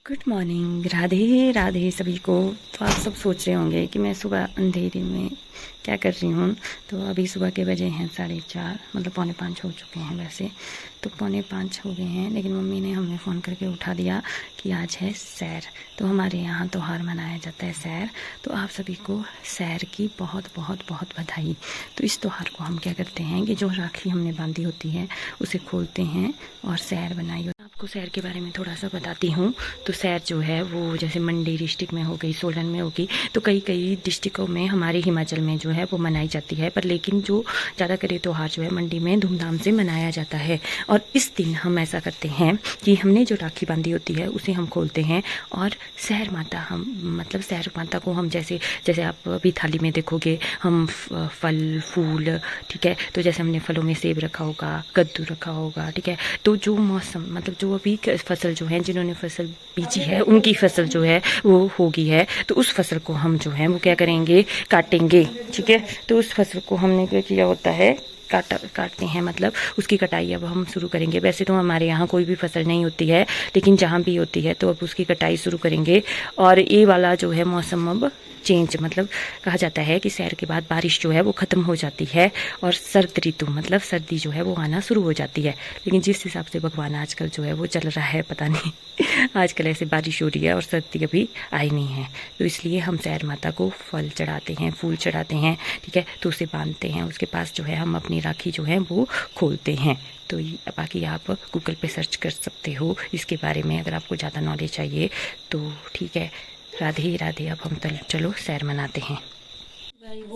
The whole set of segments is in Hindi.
गुड मॉर्निंग, राधे राधे सभी को। तो आप सब सोच रहे होंगे कि मैं सुबह अंधेरे में क्या कर रही हूँ। तो अभी सुबह के बजे हैं 4:30, मतलब 4:45 हो चुके हैं। वैसे तो 4:45 हो गए हैं, लेकिन मम्मी ने हमें फ़ोन करके उठा दिया कि आज है सैर। तो हमारे यहाँ त्योहार मनाया जाता है सैर। तो आप सभी को सैर की बहुत बहुत बहुत बधाई। तो इस त्यौहार को हम क्या करते हैं कि जो राखी हमने बांधी होती है उसे खोलते हैं और सैर बनाई। आपको सैर के बारे में थोड़ा सा बताती हूँ। तो सैर जो है वो जैसे मंडी डिस्ट्रिक्ट में हो गई, सोलन में होगी, तो कई डिस्ट्रिक्टों में हमारे हिमाचल में जो है वो मनाई जाती है। पर लेकिन जो ज़्यादा करे त्यौहार जो है मंडी में धूमधाम से मनाया जाता है। और इस दिन हम ऐसा करते हैं कि हमने जो राखी बांधी होती है उसे हम खोलते हैं और सैर माता मतलब सैर माता को हम जैसे आप अभी थाली में देखोगे हम फल फूल, ठीक है। तो जैसे हमने फलों में सेब रखा होगा, कद्दू रखा होगा, ठीक है। तो जो मौसम मतलब जो अभी फसल जो है, जिन्होंने फसल बीजी है उनकी फसल जो है वो होगी है, तो उस फसल को हम जो है वो क्या करेंगे, काटेंगे, ठीक है। तो उस फसल को हमने क्या किया होता है, काटते हैं, मतलब उसकी कटाई अब हम शुरू करेंगे। वैसे तो हमारे यहाँ कोई भी फसल नहीं होती है, लेकिन जहाँ भी होती है तो अब उसकी कटाई शुरू करेंगे। और ये वाला जो है मौसम अब चेंज, मतलब कहा जाता है कि सैर के बाद बारिश जो है वो ख़त्म हो जाती है और सर्द ऋतु मतलब सर्दी जो है वो आना शुरू हो जाती है। लेकिन जिस हिसाब से भगवान आजकल जो है वो चल रहा है, पता नहीं आजकल ऐसे बारिश हो रही है और सर्दी अभी आई नहीं है। तो इसलिए हम सैर माता को फल चढ़ाते हैं, फूल चढ़ाते हैं, ठीक है। तो उसे बांधते हैं, उसके पास जो है हम अपनी राखी जो है वो खोलते हैं। तो बाकी आप गूगल पे सर्च कर सकते हो इसके बारे में अगर आपको ज़्यादा नॉलेज चाहिए तो, ठीक है। राधे राधे। अब हम चलो सैर मनाते हैं।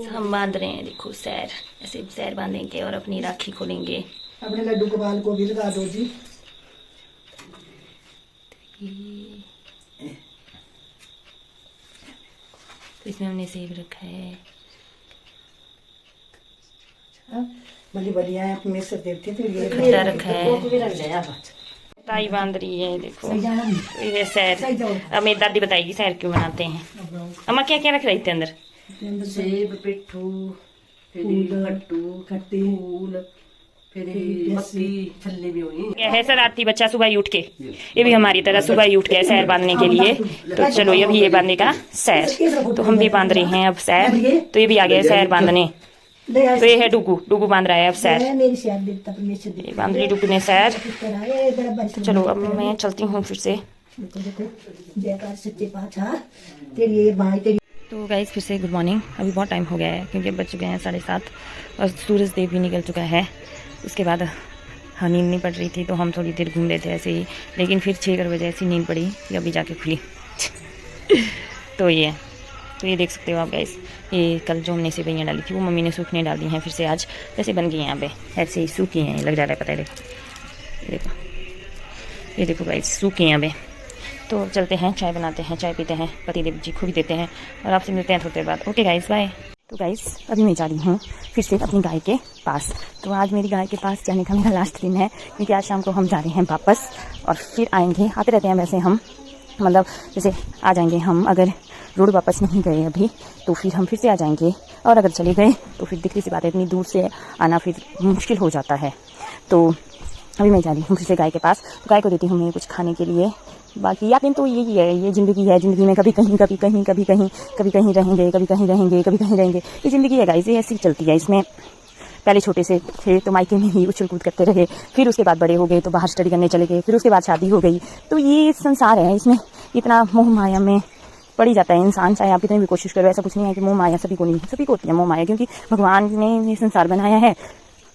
हम बांध रहे हैं, देखो सैर, ऐसे सैर बांधेंगे और अपनी राखी खोलेंगे। अपने लड्डू गोपाल को भी लगा दो जी। तो इसमें हमने सेब रखा है, बड़ी बढ़िया है, अपने से देवते तो ये खट्टा रखा है, ताई बांध रही है, देखो ये सैर। अब मेरी दादी बताएगी सैर क्यों बनाते हैं। अम्मा क्या क्या रख रही थी अंदर? सेब, पिट्ठू, खट्टी फूल, फिर मक्की, छल्ले भी हुई। क्या है सर, आती बच्चा सुबह ही उठ के, ये भी हमारी तरह सुबह ही उठ के सैर बांधने के लिए। तो चलो ये भी ये बांधने का सैर, तो हम भी बांध रहे हैं अब सैर। तो ये भी आ गया सैर बांधने। तो ये है डुगू बांध रहा है अब सैर, ये बांध ली डुगू ने सैर। तो चलो अब मैं चलती हूँ फिर से। तो गाइस फिर से गुड मॉर्निंग। अभी बहुत टाइम हो गया है क्योंकि बज चुके हैं 7:30 और सूरज देव भी निकल चुका है। उसके बाद नींद नहीं पड़ रही थी तो हम थोड़ी देर घूम रहे थे ऐसे ही, लेकिन फिर 6 बजे ऐसी नींद पड़ी कि अभी जाके खुली। तो ये देख सकते हो आप गाइस, ये कल जो हमने सेवइयाँ डाली थी वो मम्मी ने सूखने डाल दी हैं, फिर से आज वैसे बन गई हैं। यहाँ पे ऐसे ही सूखी हैं, लग जा रहा है, पता है, देखो ये देखो गाइस सूखी हैं यहाँ पे। तो चलते हैं, चाय बनाते हैं, चाय पीते हैं, पतिदेव जी को भी देते हैं और आपसे मिलते हैं थोड़ी देर बाद। Okay guys, bye. तो गाइस अभी मैं जा रही हूँ फिर से अपनी गाय के पास। तो आज मेरी गाय के पास जाने का मेरा लास्ट दिन है क्योंकि आज शाम को हम जा रहे हैं वापस और फिर आएंगे, आते रहते हैं वैसे हम, मतलब जैसे आ जाएंगे हम, अगर रोड वापस नहीं गए अभी तो फिर हम फिर से आ जाएंगे, और अगर चले गए तो फिर दिखती सी बात है, इतनी दूर से आना फिर मुश्किल हो जाता है। तो अभी मैं जा रही हूँ फिर से गाय के पास। तो गाय को देती हूँ मैं कुछ खाने के लिए। बाकी यादें तो यही है, ये ज़िंदगी है, ज़िंदगी में कभी कहीं कभी कहीं कभी कहीं कभी कहीं रहेंगे, कभी कहीं रहेंगे, कभी कहीं रहेंगे, ये ज़िंदगी है गाइस, ये ऐसी चलती है। इसमें पहले छोटे से थे तो मायके में ही उछल कूद करते रहे, फिर उसके बाद बड़े हो गए तो बाहर स्टडी करने चले गए, फिर उसके बाद शादी हो गई। तो ये संसार है, इसमें इतना मोह माया में पड़ी जाता है इंसान, चाहे आप कितनी भी कोशिश करो। ऐसा कुछ नहीं है कि मोह माया सभी को नहीं, सभी को होती है मोह माया, क्योंकि भगवान ने ये संसार बनाया है,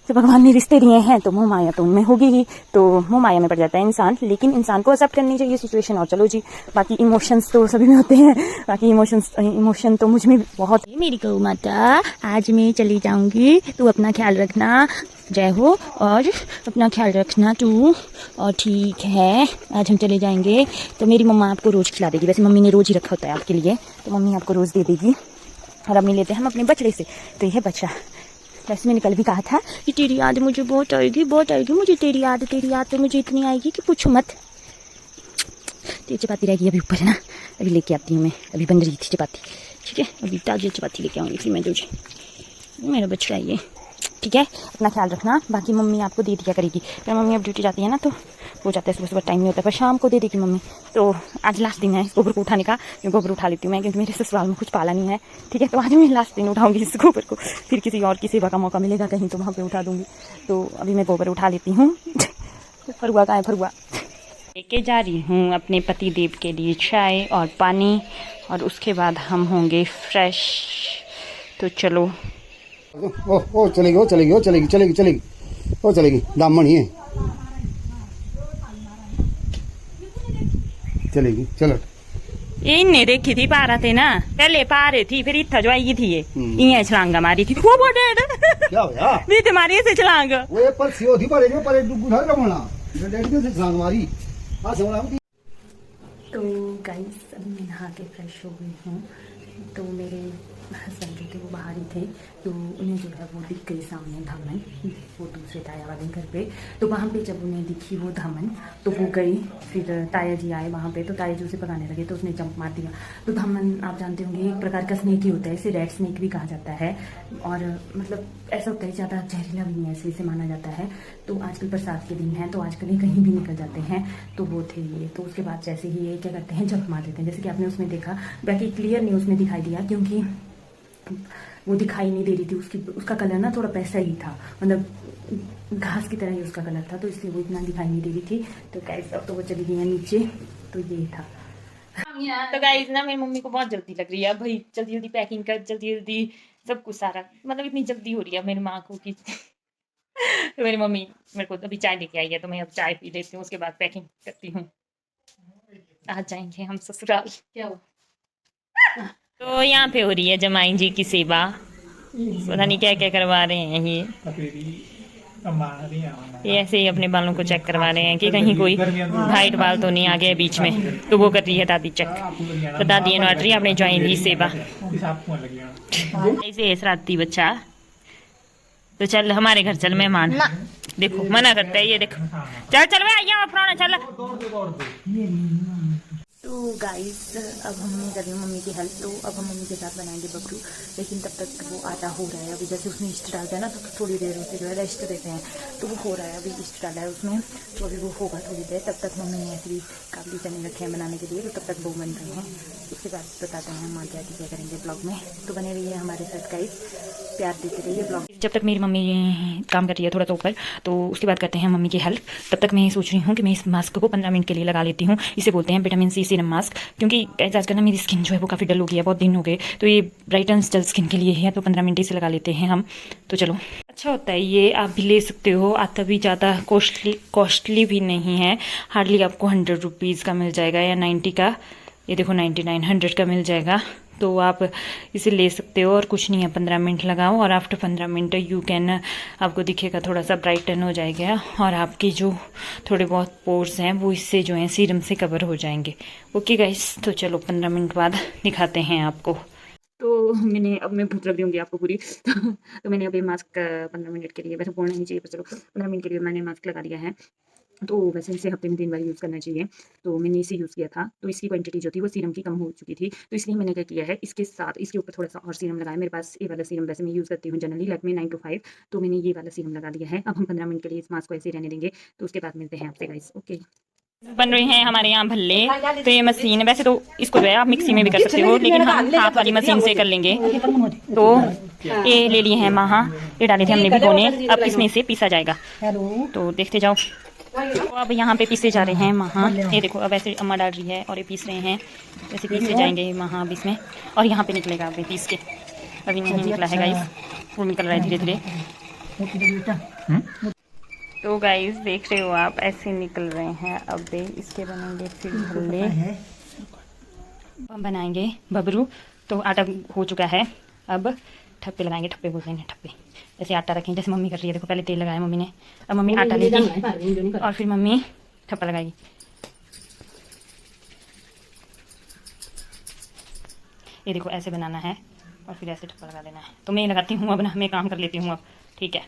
तो भगवान ने रिश्ते दिए हैं तो मोह माया तो उनमें होगी ही, तो मोह माया में पड़ जाता है इंसान। लेकिन इंसान को एक्सेप्ट करनी चाहिए सिचुएशन और चलो जी। बाकी इमोशंस तो सभी में होते हैं, बाकी इमोशन तो मुझ में बहुत। मेरी गौ माता, आज मैं चली जाऊंगी, तू अपना ख्याल रखना, जय हो, और अपना ख्याल रखना तू, और ठीक है। आज हम चले जाएंगे तो मेरी मम्मा आपको रोज़ खिला देगी, वैसे मम्मी ने रोज़ ही रखा होता है आपके लिए, तो मम्मी आपको रोज़ दे देगी। और अब नहीं लेते हम अपने बछड़े से, तो यह बच्चा, वैसे मैंने कल भी कहा था कि तेरी याद मुझे बहुत आएगी मुझे, तेरी याद तो मुझे इतनी आएगी कि पूछो मत। तो चपाती रहेगी अभी ऊपर है ना, अभी लेके आती हूँ मैं, अभी बन रही थी चपाती, ठीक है। अभी ताज़ी चपाती लेके आऊँगी फिर मैं तुझे, मेरा बछड़ा ये, ठीक है। अपना ख्याल रखना, बाकी मम्मी आपको दे दिया करेगी। फिर मम्मी अब ड्यूटी जाती है ना तो हो जाता है, सुबह सुबह टाइम नहीं होता, पर शाम को दे देगी मम्मी। तो आज लास्ट दिन है इस गोबर को उठाने का, गोबर उठा लेती हूँ मैं, क्योंकि मेरे ससुराल में कुछ पाला नहीं है, ठीक है। तो आज मैं लास्ट दिन उठाऊंगी इस गोबर को, फिर किसी और की सेवा का मौका मिलेगा कहीं तो वहाँ पे उठा दूंगी। तो अभी मैं गोबर उठा लेती हूँ। फरुआ कहाँ है फरुआ? लेके जा रही हूँ अपने पति देव के लिए चाय और पानी, और उसके बाद हम होंगे फ्रेश। तो चलो। ओ चलेगी, ओ चलेगी, ओ चलेगी, चलेगी, चलेगी, ओ चलेगी, दामन ही है, चलेगी, चलो। ये इन्ने देखी थी पा रहे थे ना, पहले पा रही थी, फिर इतना जो आई थी ये छलांगा मारी थी, वो क्या होया भी तुम्हारी ऐसे छलांग वो पर सियो थी पर जो पर गुना रमना डेड के से छलांग मारी आ समझा। तो गाइस अभी मैं नहा के फ्रेश हो गई हूँ। तो मेरे हस्बैंड जो थे वो बाहर ही थे, तो उन्हें जो है वो दिख गई सामने धामन, वो दूसरे ताया वाले घर पे। तो वहाँ पे जब उन्हें दिखी वो धामन तो वो गई, फिर ताया जी आए वहाँ पे, तो ताया जी उसे पकाने लगे तो उसने जंप मार दिया। तो धामन आप जानते होंगे एक प्रकार का स्नेक ही होता है, इसे रेड स्नेक भी कहा जाता है, और मतलब ऐसा होता है ज़्यादा जहरीला भी नहीं, ऐसे इसे माना जाता है। तो आजकल बरसात के दिन है तो आजकल ये कहीं भी निकल जाते हैं, तो वो थे ये। तो उसके बाद जैसे ही ये क्या करते हैं जंप मार देते हैं, जैसे कि आपने उसमें देखा, बाकी क्लियर न्यूज़ में दिखाई दिया, क्योंकि वो दिखाई नहीं दे रही थी, उसका कलर ना थोड़ा पैसा ही था, मतलब घास की तरह ही उसका कलर था, तो इसलिए वो इतना दिखाई नहीं दे रही थी। तो गाइस अब तो वो चली गई है नीचे, तो ये था। तो गाइस ना मेरी मम्मी को बहुत जल्दी लग रही है भाई, जल्दी जल्दी पैकिंग कर, जल्दी जल्दी सब कुछ सारा, मतलब इतनी जल्दी हो रही है मेरी माँ को कि तो मेरी मम्मी मेरे को अभी चाय लेके आई है, तो मैं अब चाय पी लेती हूँ, उसके बाद पैकिंग करती हूँ। आज जाएंगे हम ससुराल। क्या हुआ? तो यहाँ पे हो रही है जमाई जी की सेवा, पता नहीं क्या क्या करवा रहे हैं ये ऐसे ही अपने बालों को चेक करवा रहे हैं कि कहीं कोई वाइट बाल तो नहीं आ गया बीच में, तो वो कर रही है दादी चेक। तो दादी नौटरी आपने ज्वाइन ली सेवा, ऐसे श्राद्धी बच्चा। तो चल हमारे घर चल मेहमान, देखो मना करता है ये, देखो चल चल मैं आइया फ्रॉन चल। तो गाइस अब हमने कर रही हूँ मम्मी की हेल्प, तो अब हम मम्मी के साथ बनाएंगे बबरू, लेकिन तब तक वो आटा हो रहा है। अभी जैसे उसमें ईस्ट डालता है ना, तो थोड़ी देर उसे जो है रेस्ट देते हैं, तो वो हो रहा है, अभी ईस्ट डाला है उसमें, तो अभी वो होगा थोड़ी देर। तब तक मम्मी ने ऐसे भी काफ़ी चने रखे हैं बनाने के लिए, तो तब तक वो बन रहे हैं। उसके बाद बताते हैं हम आगे क्या करेंगे ब्लॉग में। तो बने रहिए हमारे साथ गाइस, प्यार देते रहिए ब्लॉग। जब तक मेरी मम्मी काम कर रही है थोड़ा सा ऊपर, तो उसके बाद करते हैं मम्मी की हेल्प। तब तक मैं सोच रही हूँ कि मैं इस मास्क को 15 मिनट के लिए लगा लेती हूँ। इसे बोलते हैं विटामिन सी सीरम मास्क, क्योंकि आजकल ना मेरी स्किन जो है वो काफ़ी डल हो गई है, बहुत दिन हो गए, तो ये ब्राइटन्स डल स्किन के लिए है, तो 15 मिनट इसे लगा लेते हैं हम। तो चलो अच्छा होता है ये, आप भी ले सकते हो, आता भी ज़्यादा कॉस्टली भी नहीं है, हार्डली आपको 100 रुपीज़ का मिल जाएगा या 90 का, ये देखो 99 100 का मिल जाएगा, तो आप इसे ले सकते हो। और कुछ नहीं है, 15 मिनट लगाओ और आफ्टर 15 मिनट यू कैन, आपको दिखेगा थोड़ा सा ब्राइटन हो जाएगा, और आपके जो थोड़े बहुत पोर्स हैं वो इससे जो है सीरम से कवर हो जाएंगे। ओके गाइस, तो चलो 15 मिनट बाद दिखाते हैं आपको। तो मैंने अब मैं भूख लग रही होंगी आपको पूरी तो मैंने अभी मास्क 15 मिनट के लिए, वैसे बोलना नहीं चाहिए पर चलो 15 मिनट के लिए मैंने मास्क लगा दिया है। तो वैसे इसे हफ्ते में 3 बार यूज़ करना चाहिए, तो मैंने इसे यूज़ किया था, तो इसकी क्वांटिटी जो थी वो सीरम की कम हो चुकी थी, तो इसलिए मैंने क्या किया है, इसके साथ इसके ऊपर थोड़ा सा और सीरम लगाया। मेरे पास ये वाला सीरम वैसे मैं यूज़ करती हूँ जनरली लैक्मे 9 to 5, तो मैंने ये वाला सीरम लगा दिया है। अब हम 15 मिनट के लिए इस मास्क को ऐसे रहने देंगे, तो उसके बाद मिलते हैं आपसे गाइस। ओके, बन रहे हैं हमारे यहाँ भल्ले। तो ये मशीन, वैसे तो इसको जो है आप मिक्सी में भी कर सकते हो, लेकिन हम हाथ वाली मशीन से कर लेंगे। तो ये ले लिए हैं महा, ये डाले थे हमने भिगोने, अब इसमें से पीसा जाएगा, तो देखते जाओ। तो अब यहाँ पे पीसे जा रहे हैं महा, ये देखो अब ऐसे अम्मा डाल रही है और ये पीस रहे हैं, ऐसे पीसे जाएंगे महा अब इसमें, और यहाँ पे निकलेगा अभी पीस के, अभी नहीं निकला है गाइस, वो निकल रहा है धीरे धीरे। तो गाइस देख रहे हो आप, ऐसे निकल रहे हैं। अब इसके बनेंगे फिर भल्ले, हम बनाएंगे बबरू। तो आटा हो चुका है, अब ठप्पे लगाएंगे, ठप्पे बोलते हैं ठप्पे, जैसे आटा रखेंगे जैसे मम्मी कर रही है। देखो पहले तेल लगाया मम्मी ने, अब मम्मी आटा लेगी और फिर मम्मी ठप्पा लगाएगी। ये देखो ऐसे बनाना है और फिर ऐसे ठप्पा लगा देना है। तो मैं लगाती हूँ अब ना, मैं काम कर लेती हूँ अब, ठीक है।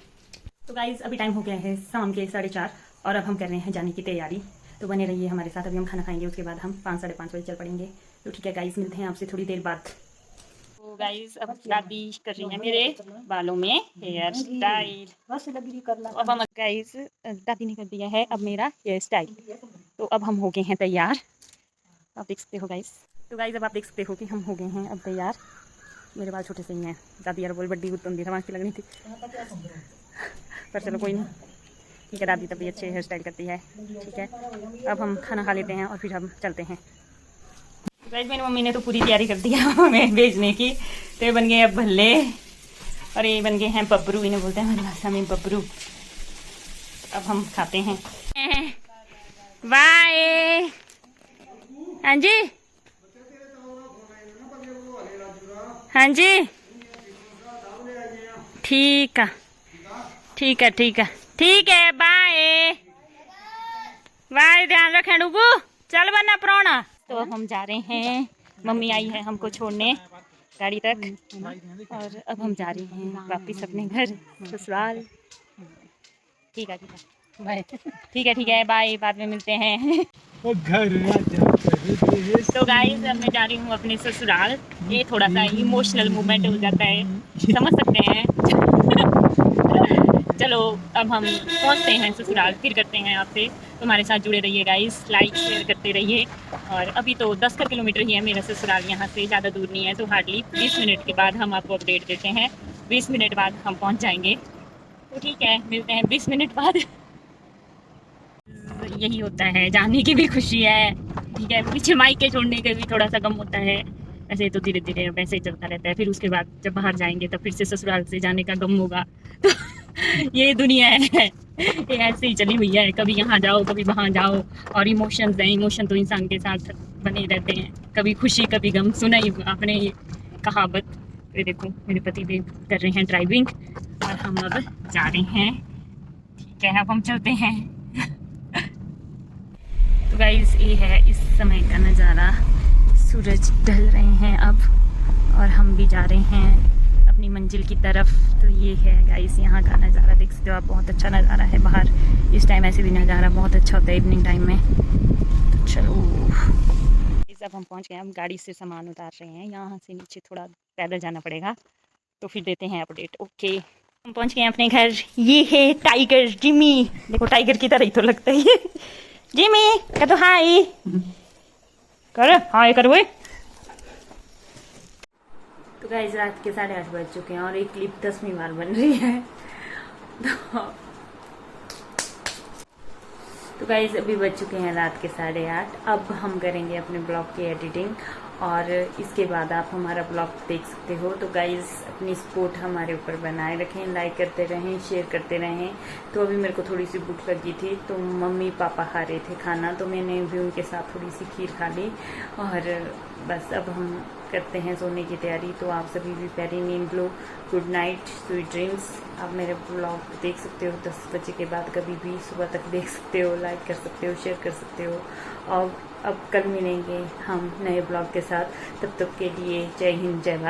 तो गाइज अभी टाइम हो गया है शाम के 4:30 और अब हम कर रहे हैं जाने की तैयारी, तो बने रहिए हमारे साथ। अभी हम खाना खाएंगे, उसके बाद हम 5 साढ़े 5 बजे चल पड़ेंगे। तो ठीक है गाइज, मिलते हैं आपसे थोड़ी देर बाद। तो गाइस अब दादी कर रही है मेरे बालों में हेयर स्टाइल। बस लग रही करना। अब हम गाइस दादी ने कर दिया है अब मेरा हेयर स्टाइल। तो अब हम हो गए हैं तैयार, आप देख सकते हो गाइस। तो गाइस अब आप देख सकते हो कि हम हो गए हैं अब तैयार। मेरे बाल छोटे से ही हैं, दादी यार बोल बड्डी गुत्तुंदी था की लगनी थी, पर चलो कोई नहीं, ठीक है। दादी तभी अच्छे हेयर स्टाइल करती है, ठीक है। अब हम खाना खा लेते हैं और फिर हम चलते हैं। गाइस मेरी मम्मी ने तो पूरी तैयारी कर दी है हमें भेजने की। तो ये बन गए अब भल्ले और ये बन गए हैं बबरू, इन्हें बोलते हैं हमारी भाषा में बबरू। अब हम खाते हैं। बाय। हाँ जी, हाँ जी, ठीक है ठीक है ठीक है ठीक है, बाय बाय, ध्यान रखें डुगू, चल बना प्राणा। तो अब हम जा रहे हैं, मम्मी आई है हमको छोड़ने गाड़ी तक और अब हम जा रहे हैं वापस अपने घर ससुराल। ठीक है ठीक है बाय, ठीक है बाय, बाद में मिलते हैं। तो गाइस अब मैं जा रही हूँ अपने ससुराल। ये थोड़ा सा इमोशनल मोमेंट हो जाता है, समझ सकते हैं। चलो अब हम पहुँचते हैं ससुराल, फिर करते हैं आपसे। तुम्हारे साथ जुड़े रहिए गाइस, लाइक शेयर करते रहिए। और अभी तो 10 किलोमीटर ही है मेरा ससुराल, यहाँ से ज़्यादा दूर नहीं है। तो हार्डली 20 मिनट के बाद हम आपको अपडेट देते हैं। 20 मिनट बाद हम पहुँच जाएंगे। तो ठीक है, मिलते हैं 20 मिनट बाद। यही होता है, जाने की भी खुशी है, ठीक है, पीछे मायके छोड़ने के भी थोड़ा सा गम होता है। ऐसे तो धीरे धीरे वैसे ही चलता रहता है। फिर उसके बाद जब बाहर जाएंगे तब फिर से ससुराल से जाने का गम होगा। तो ये दुनिया है, ये ऐसे ही चली हुई है, कभी यहाँ जाओ कभी वहाँ जाओ। और इमोशंस हैं, इमोशन तो इंसान के साथ बने रहते हैं, कभी खुशी कभी गम। सुना ही आपने ये कहावत। ये देखो मेरे पति भी कर रहे हैं ड्राइविंग और हम अब जा रहे हैं, ठीक है। अब हम चलते हैं। तो गाइस ये है इस समय का नज़ारा, सूरज ढल रहे हैं अब और हम भी जा रहे हैं अपनी मंजिल की तरफ। तो ये है गाइस यहाँ का नज़ारा, देख सकते हो आप, बहुत अच्छा नज़ारा है बाहर। इस टाइम ऐसे भी नज़ारा बहुत अच्छा होता है इवनिंग टाइम में। तो चलो अब हम पहुँच गए, हम गाड़ी से सामान उतार रहे हैं, यहाँ से नीचे थोड़ा पैदल जाना पड़ेगा। तो फिर देते हैं अपडेट। ओके हम पहुँच गए अपने घर। ये है टाइगर जिमी, देखो टाइगर की तरह ही तो लगता है ये। जिमी कह तो हाय कर, हाय कर वो। तो गाइस रात के 8:30 बज चुके हैं और एक क्लिप 10वीं बार बन रही है। तो गाइस अभी बज चुके हैं रात के 8:30। अब हम करेंगे अपने ब्लॉग की एडिटिंग और इसके बाद आप हमारा ब्लॉग देख सकते हो। तो गाइस अपनी सपोर्ट हमारे ऊपर बनाए रखें, लाइक करते रहें, शेयर करते रहें। तो अभी मेरे को थोड़ी सी भूख लगी थी, तो मम्मी पापा खा रहे थे खाना, तो मैंने भी उनके साथ थोड़ी सी खीर खा ली। और बस अब हम करते हैं सोने की तैयारी। तो आप सभी भी प्यारी नींद लो, गुड नाइट, स्वीट ड्रीम्स। आप मेरे ब्लॉग देख सकते हो 10 बजे के बाद, कभी भी सुबह तक देख सकते हो, लाइक कर सकते हो, शेयर कर सकते हो। और अब कल मिलेंगे हम नए ब्लॉग के साथ, तब तक के लिए जय हिंद जय भारत।